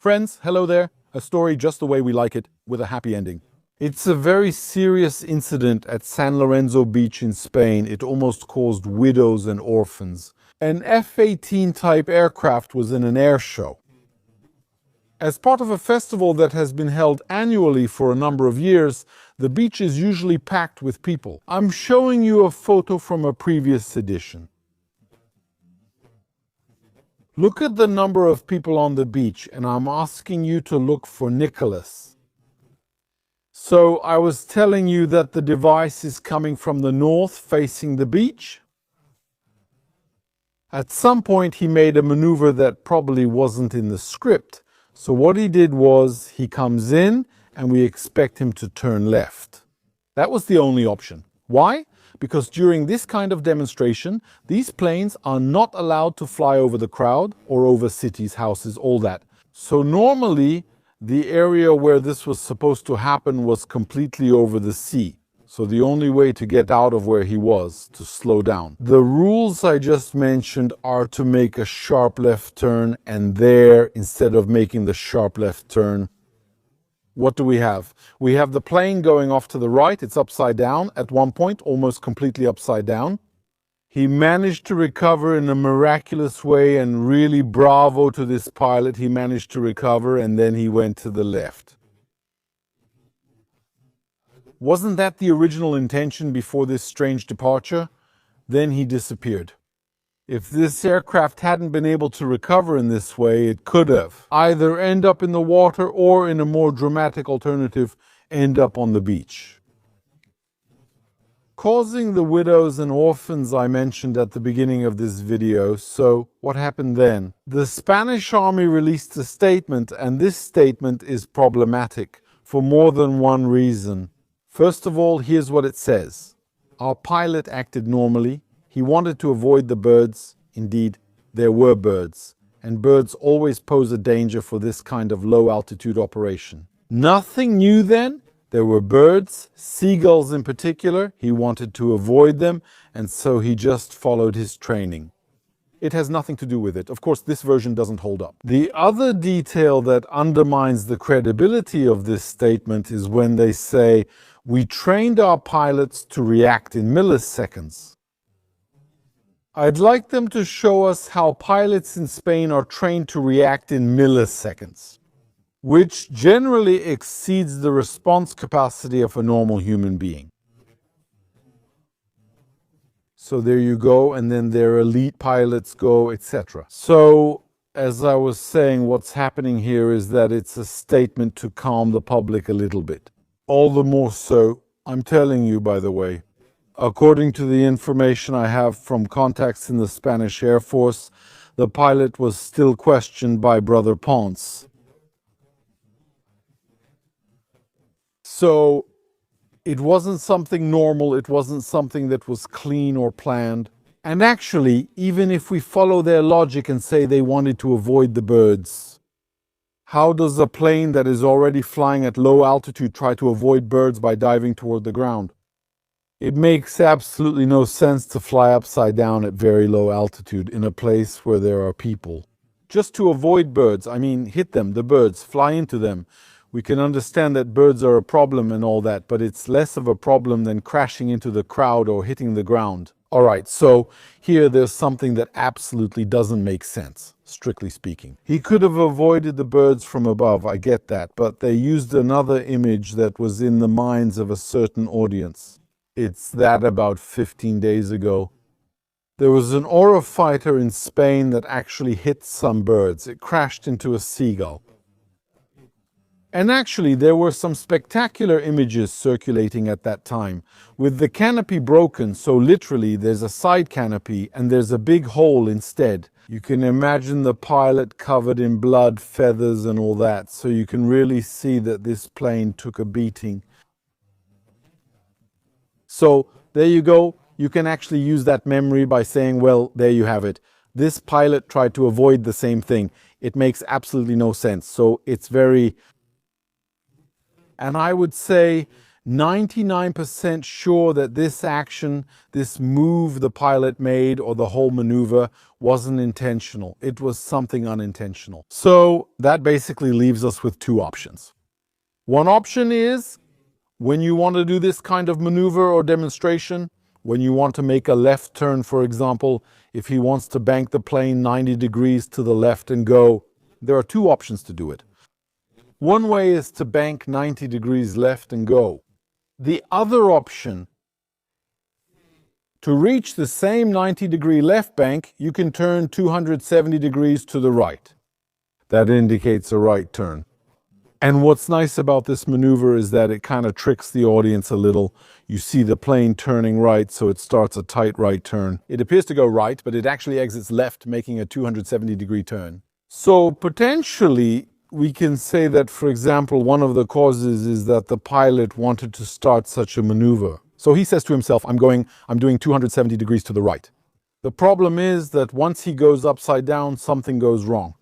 Friends, hello there. A story just the way we like it, with a happy ending. It's a very serious incident at San Lorenzo Beach in Spain. It almost caused widows and orphans. An F-18 type aircraft was in an air show. As part of a festival that has been held annually for a number of years, the beach is usually packed with people. I'm showing you a photo from a previous edition. Look at the number of people on the beach, and I'm asking you to look for Nicholas. So I was telling you that the device is coming from the north facing the beach. At some point he made a maneuver that probably wasn't in the script. So what he did was he comes in and we expect him to turn left. That was the only option. Why? Because during this kind of demonstration, these planes are not allowed to fly over the crowd or over cities, houses, all that. So normally, the area where this was supposed to happen was completely over the sea. So the only way to get out of where he was, to slow down. The rules I just mentioned are to make a sharp left turn, and there, instead of making the sharp left turn, what do we have? We have the plane going off to the right. It's upside down at one point, almost completely upside down. He managed to recover in a miraculous way, and really bravo to this pilot. He managed to recover, and then he went to the left. Wasn't that the original intention before this strange departure? Then he disappeared. If this aircraft hadn't been able to recover in this way, it could have either end up in the water or, in a more dramatic alternative, end up on the beach, causing the widows and orphans I mentioned at the beginning of this video. So what happened then? The Spanish army released a statement, and this statement is problematic for more than one reason. First of all, here's what it says. Our pilot acted normally. He wanted to avoid the birds. Indeed, there were birds, and birds always pose a danger for this kind of low-altitude operation. Nothing new then. There were birds, seagulls in particular. He wanted to avoid them, and so he just followed his training. It has nothing to do with it. Of course, this version doesn't hold up. The other detail that undermines the credibility of this statement is when they say, "We trained our pilots to react in milliseconds." I'd like them to show us how pilots in Spain are trained to react in milliseconds, which generally exceeds the response capacity of a normal human being. So there you go, and then their elite pilots go, etc. So, as I was saying, what's happening here is that it's a statement to calm the public a little bit. All the more so, I'm telling you, by the way, according to the information I have from contacts in the Spanish Air Force, the pilot was still questioned by Brother Ponce. So it wasn't something normal, it wasn't something that was clean or planned. And actually, even if we follow their logic and say they wanted to avoid the birds, how does a plane that is already flying at low altitude try to avoid birds by diving toward the ground? It makes absolutely no sense to fly upside down at very low altitude in a place where there are people. Just to avoid birds, I mean, hit them, the birds, fly into them. We can understand that birds are a problem and all that, but it's less of a problem than crashing into the crowd or hitting the ground. All right, so here there's something that absolutely doesn't make sense, strictly speaking. He could have avoided the birds from above, I get that, but they used another image that was in the minds of a certain audience. It's that about 15 days ago. There was an Eurofighter in Spain that actually hit some birds. It crashed into a seagull. And actually, there were some spectacular images circulating at that time, with the canopy broken, so literally there's a side canopy and there's a big hole instead. You can imagine the pilot covered in blood, feathers and all that, so you can really see that this plane took a beating. So there you go. You can actually use that memory by saying, well, there you have it. This pilot tried to avoid the same thing. It makes absolutely no sense. So it's very... And I would say 99% sure that this action, this move the pilot made or the whole maneuver wasn't intentional. It was something unintentional. So that basically leaves us with two options. One option is when you want to do this kind of maneuver or demonstration, when you want to make a left turn, for example, if he wants to bank the plane 90 degrees to the left and go, there are two options to do it. One way is to bank 90 degrees left and go. The other option, to reach the same 90-degree left bank, you can turn 270 degrees to the right. That indicates a right turn. And what's nice about this maneuver is that it kind of tricks the audience a little. You see the plane turning right, so it starts a tight right turn. It appears to go right, but it actually exits left, making a 270-degree turn. So potentially, we can say that, for example, one of the causes is that the pilot wanted to start such a maneuver. So he says to himself, I'm doing 270 degrees to the right. The problem is that once he goes upside down, something goes wrong.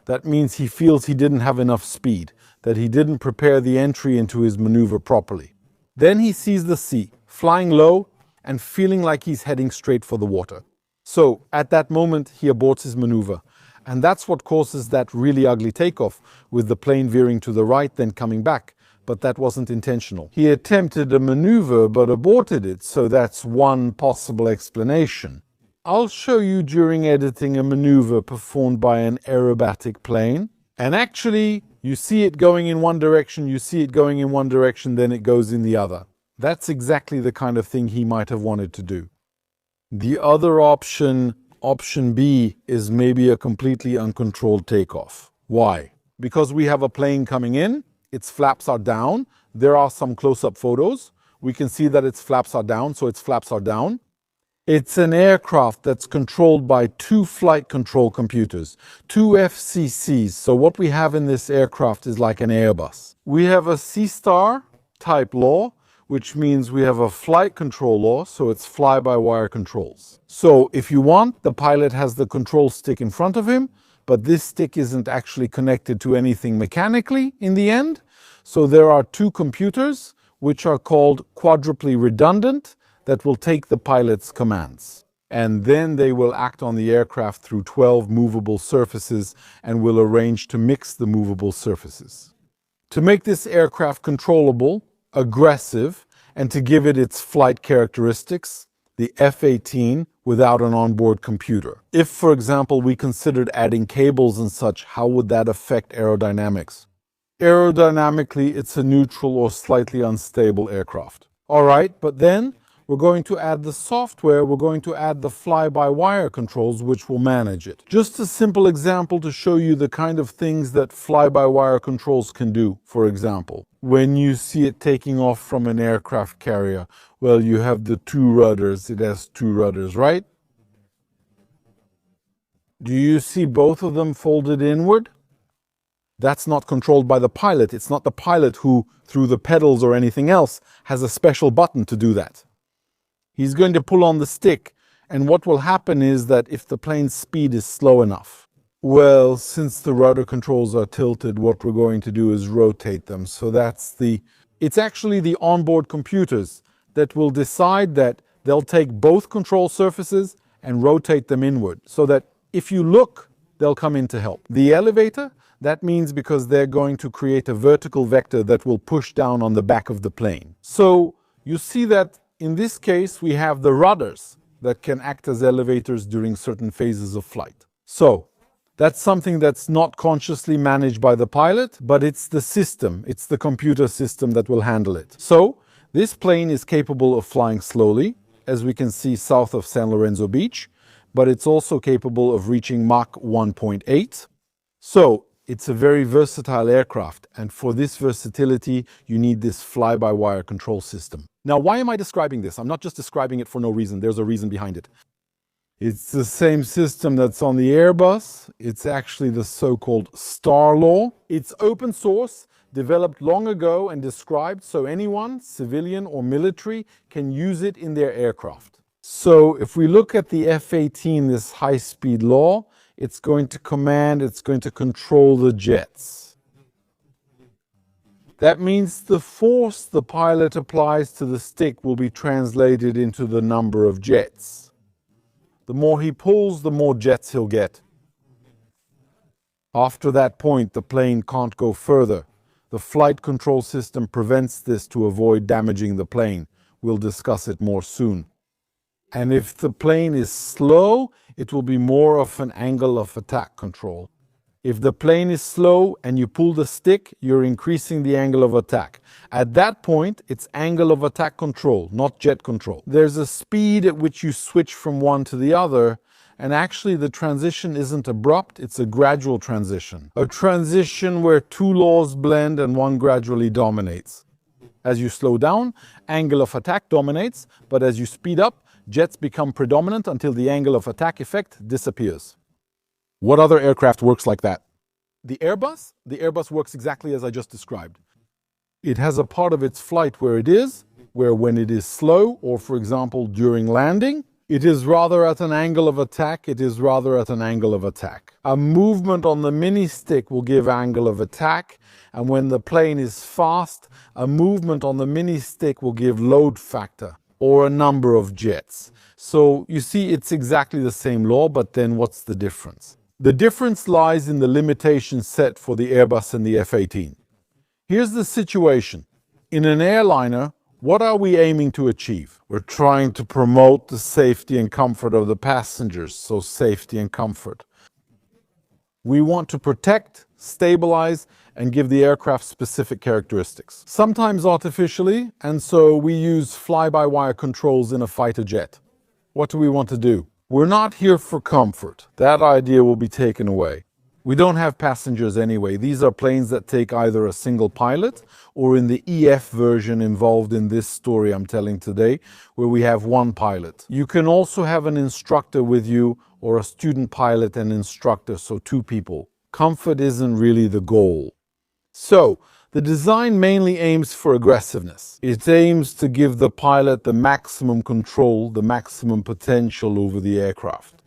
That means he feels he didn't have enough speed, that he didn't prepare the entry into his maneuver properly. Then he sees the sea, flying low and feeling like he's heading straight for the water. So at that moment, he aborts his maneuver. And that's what causes that really ugly takeoff, with the plane veering to the right, then coming back. But that wasn't intentional. He attempted a maneuver, but aborted it, so that's one possible explanation. I'll show you during editing a maneuver performed by an aerobatic plane. And actually, you see it going in one direction, you see it going in one direction, then it goes in the other. That's exactly the kind of thing he might have wanted to do. The other option, option B, is maybe a completely uncontrolled takeoff. Why? Because we have a plane coming in, its flaps are down. There are some close-up photos. We can see that its flaps are down, so its flaps are down. It's an aircraft that's controlled by two flight control computers, two FCCs. So what we have in this aircraft is like an Airbus. We have a C-star type law, which means we have a flight control law, so it's fly-by-wire controls. So if you want, the pilot has the control stick in front of him, but this stick isn't actually connected to anything mechanically in the end. So there are two computers, which are called quadruply redundant, that will take the pilot's commands. And then they will act on the aircraft through 12 movable surfaces and will arrange to mix the movable surfaces. To make this aircraft controllable, aggressive, and to give it its flight characteristics, the F-18 without an onboard computer. If, for example, we considered adding cables and such, how would that affect aerodynamics? Aerodynamically, it's a neutral or slightly unstable aircraft. All right, but then we're going to add the software, we're going to add the fly-by-wire controls, which will manage it. Just a simple example to show you the kind of things that fly-by-wire controls can do. For example, when you see it taking off from an aircraft carrier, well, you have the two rudders. It has two rudders, right? Do you see both of them folded inward? That's not controlled by the pilot. It's not the pilot who, through the pedals or anything else, has a special button to do that. He's going to pull on the stick, and what will happen is that if the plane's speed is slow enough, well, since the rudder controls are tilted, what we're going to do is rotate them. So it's actually the onboard computers that will decide that they'll take both control surfaces and rotate them inward, so that if you look, they'll come in to help. The elevator, that means because they're going to create a vertical vector that will push down on the back of the plane. So you see that in this case, we have the rudders that can act as elevators during certain phases of flight. So that's something that's not consciously managed by the pilot, but it's the system, it's the computer system that will handle it. So this plane is capable of flying slowly, as we can see south of San Lorenzo Beach, but it's also capable of reaching Mach 1.8. So it's a very versatile aircraft, and for this versatility, you need this fly-by-wire control system. Now, why am I describing this? I'm not just describing it for no reason. There's a reason behind it. It's the same system that's on the Airbus. It's actually the so-called STAR law. It's open source, developed long ago and described so anyone, civilian or military, can use it in their aircraft. So if we look at the F-18, this high-speed law, it's going to command, it's going to control the jets. That means the force the pilot applies to the stick will be translated into the number of jets. The more he pulls, the more jets he'll get. After that point, the plane can't go further. The flight control system prevents this to avoid damaging the plane. We'll discuss it more soon. And if the plane is slow, it will be more of an angle of attack control. If the plane is slow and you pull the stick, you're increasing the angle of attack. At that point, it's angle of attack control, not jet control. There's a speed at which you switch from one to the other, and actually the transition isn't abrupt, it's a gradual transition. A transition where two laws blend and one gradually dominates. As you slow down, angle of attack dominates, but as you speed up, jets become predominant until the angle of attack effect disappears. What other aircraft works like that? The Airbus works exactly as I just described. It has a part of its flight where when it is slow, or for example during landing, it is rather at an angle of attack, A movement on the mini stick will give angle of attack, and when the plane is fast, a movement on the mini stick will give load factor, or a number of jets. So you see, it's exactly the same law, but then what's the difference? The difference lies in the limitations set for the Airbus and the F-18. Here's the situation. In an airliner, what are we aiming to achieve? We're trying to promote the safety and comfort of the passengers, so safety and comfort. We want to protect, stabilize, and give the aircraft specific characteristics, sometimes artificially, and so we use fly-by-wire controls in a fighter jet. What do we want to do? We're not here for comfort. That idea will be taken away. We don't have passengers anyway. These are planes that take either a single pilot or in the EF version involved in this story I'm telling today, where we have one pilot. You can also have an instructor with you or a student pilot and instructor, so two people. Comfort isn't really the goal. So, the design mainly aims for aggressiveness. It aims to give the pilot the maximum control, the maximum potential over the aircraft.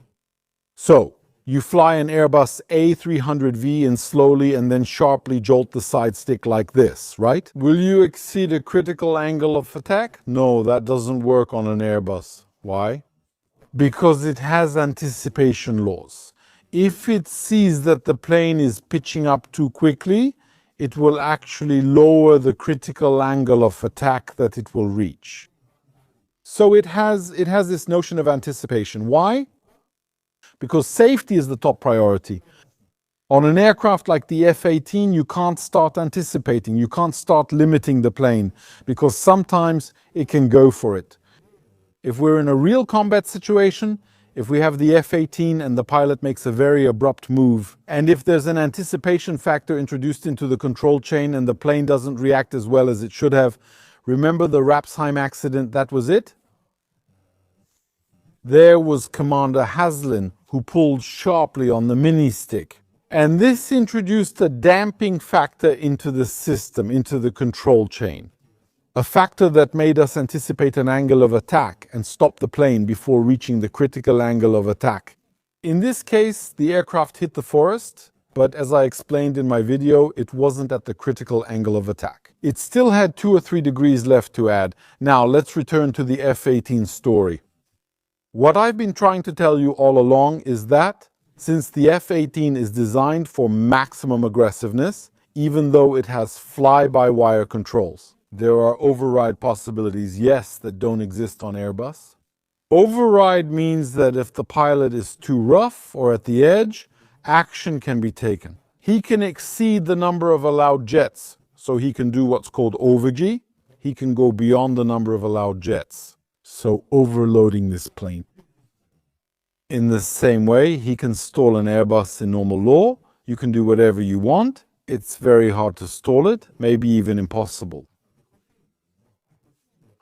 So, you fly an Airbus A300V in slowly and then sharply jolt the side stick like this, right? Will you exceed a critical angle of attack? No, that doesn't work on an Airbus. Why? Because it has anticipation laws. If it sees that the plane is pitching up too quickly, it will actually lower the critical angle of attack that it will reach. So it has this notion of anticipation. Why? Because safety is the top priority. On an aircraft like the F-18, you can't start anticipating, you can't start limiting the plane, because sometimes it can go for it. If we're in a real combat situation, if we have the F-18 and the pilot makes a very abrupt move, and if there's an anticipation factor introduced into the control chain and the plane doesn't react as well as it should have, remember the Rapsheim accident, that was it? There was Commander Haslin who pulled sharply on the mini stick. And this introduced a damping factor into the system, into the control chain. A factor that made us anticipate an angle of attack and stop the plane before reaching the critical angle of attack. In this case, the aircraft hit the forest, but as I explained in my video, it wasn't at the critical angle of attack. It still had 2 or 3 degrees left to add. Now let's return to the F-18 story. What I've been trying to tell you all along is that, since the F-18 is designed for maximum aggressiveness, even though it has fly-by-wire controls, there are override possibilities, yes, that don't exist on Airbus. Override means that if the pilot is too rough or at the edge, action can be taken. He can exceed the number of allowed jets, so he can do what's called overg. He can go beyond the number of allowed jets, so overloading this plane. In the same way, he can stall an Airbus in normal law. You can do whatever you want. It's very hard to stall it, maybe even impossible.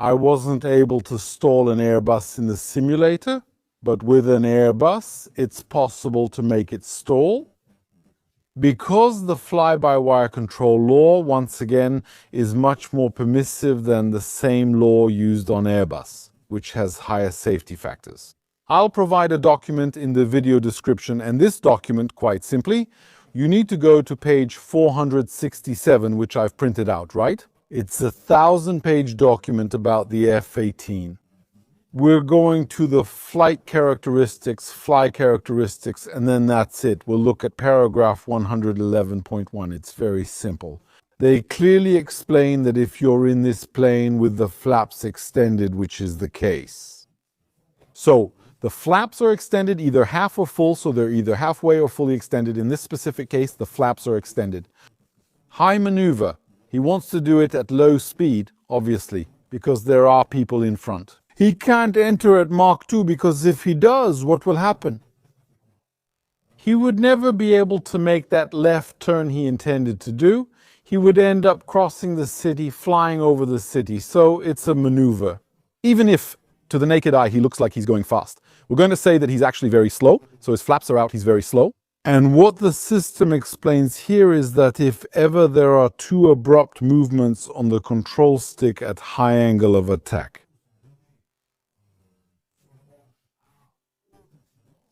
I wasn't able to stall an Airbus in the simulator, but with an Airbus, it's possible to make it stall. Because the fly-by-wire control law, once again, is much more permissive than the same law used on Airbus, which has higher safety factors. I'll provide a document in the video description, and this document, quite simply, You need to go to page 467, which I've printed out, right? It's a 1,000-page document about the F-18. We're going to the flight characteristics, fly characteristics, and then that's it. We'll look at paragraph 111.1. It's very simple. They clearly explain that if you're in this plane with the flaps extended, which is the case. So the flaps are extended either half or full, so they're either halfway or fully extended. In this specific case, the flaps are extended. High maneuver. He wants to do it at low speed, obviously, because there are people in front. He can't enter at Mach 2 because if he does, what will happen? He would never be able to make that left turn he intended to do. He would end up crossing the city, flying over the city. So it's a maneuver. Even if, to the naked eye, he looks like he's going fast. We're going to say that he's actually very slow. So his flaps are out, he's very slow. And what the system explains here is that if ever there are two abrupt movements on the control stick at high angle of attack,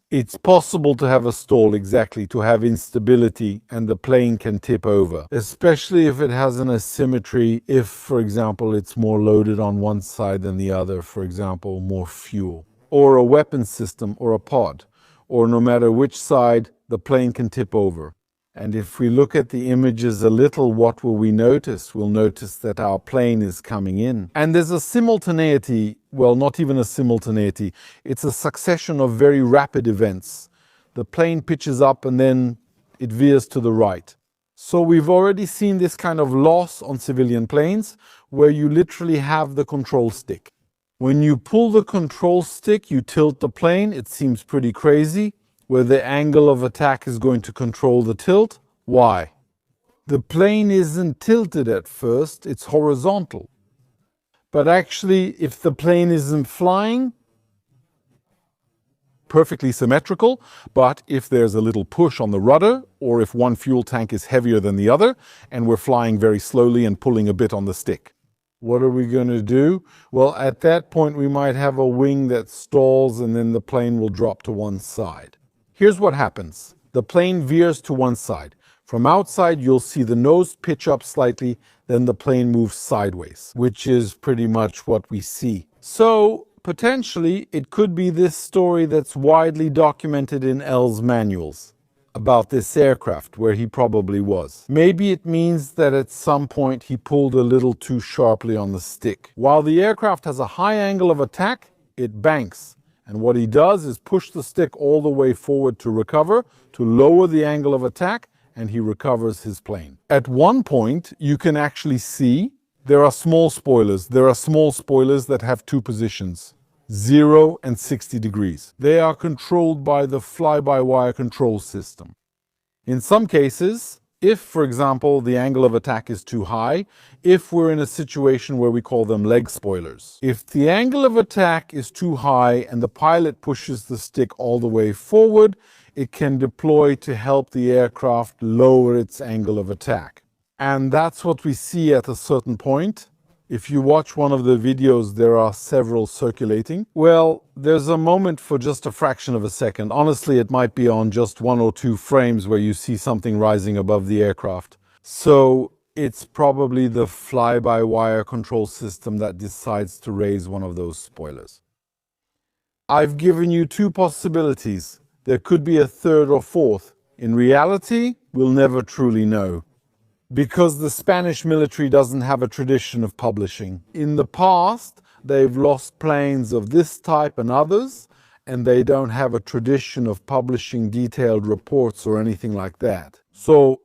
it's possible to have a stall, exactly, to have instability, and the plane can tip over, especially if it has an asymmetry, if, for example, it's more loaded on one side than the other, for example, more fuel, or a weapon system, or a pod, or no matter which side, the plane can tip over. And if we look at the images a little, what will we notice? We'll notice that our plane is coming in. And there's a simultaneity, well, not even a simultaneity. It's a succession of very rapid events. The plane pitches up and then it veers to the right. So we've already seen this kind of loss on civilian planes where you literally have the control stick. When you pull the control stick, you tilt the plane. It seems pretty crazy, where the angle of attack is going to control the tilt. Why? The plane isn't tilted at first, it's horizontal. But actually, if the plane isn't flying, perfectly symmetrical, but if there's a little push on the rudder, or if one fuel tank is heavier than the other, and we're flying very slowly and pulling a bit on the stick, what are we going to do? Well, at that point, we might have a wing that stalls and then the plane will drop to one side. Here's what happens. The plane veers to one side. From outside, you'll see the nose pitch up slightly, then the plane moves sideways, which is pretty much what we see. So, potentially, it could be this story that's widely documented in L's manuals about this aircraft, where he probably was. Maybe it means that at some point he pulled a little too sharply on the stick. While the aircraft has a high angle of attack, it banks. And what he does is push the stick all the way forward to recover, to lower the angle of attack, and he recovers his plane. At one point, you can actually see there are small spoilers. There are small spoilers that have two positions, 0 and 60 degrees. They are controlled by the fly-by-wire control system. In some cases, if, for example, the angle of attack is too high, if we're in a situation where we call them leg spoilers. If the angle of attack is too high and the pilot pushes the stick all the way forward, it can deploy to help the aircraft lower its angle of attack. And that's what we see at a certain point. If you watch one of the videos, there are several circulating. Well, there's a moment for just a fraction of a second. Honestly, it might be on just 1 or 2 frames where you see something rising above the aircraft. So it's probably the fly-by-wire control system that decides to raise one of those spoilers. I've given you 2 possibilities. There could be a third or fourth. In reality, we'll never truly know, because the Spanish military doesn't have a tradition of publishing. In the past, they've lost planes of this type and others, and they don't have a tradition of publishing detailed reports or anything like that. So,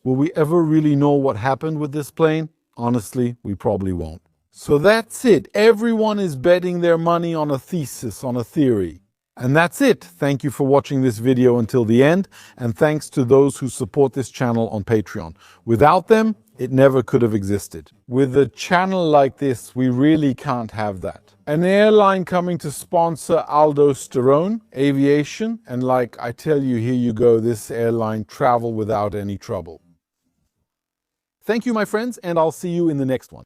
will we ever really know what happened with this plane? Honestly, we probably won't. So that's it. Everyone is betting their money on a thesis, on a theory. And that's it. Thank you for watching this video until the end, and thanks to those who support this channel on Patreon. Without them, it never could have existed. With a channel like this, we really can't have that. An airline coming to sponsor Aldo Sterone, Aviation, and like I tell you, here you go, this airline travel without any trouble. Thank you, my friends, and I'll see you in the next one.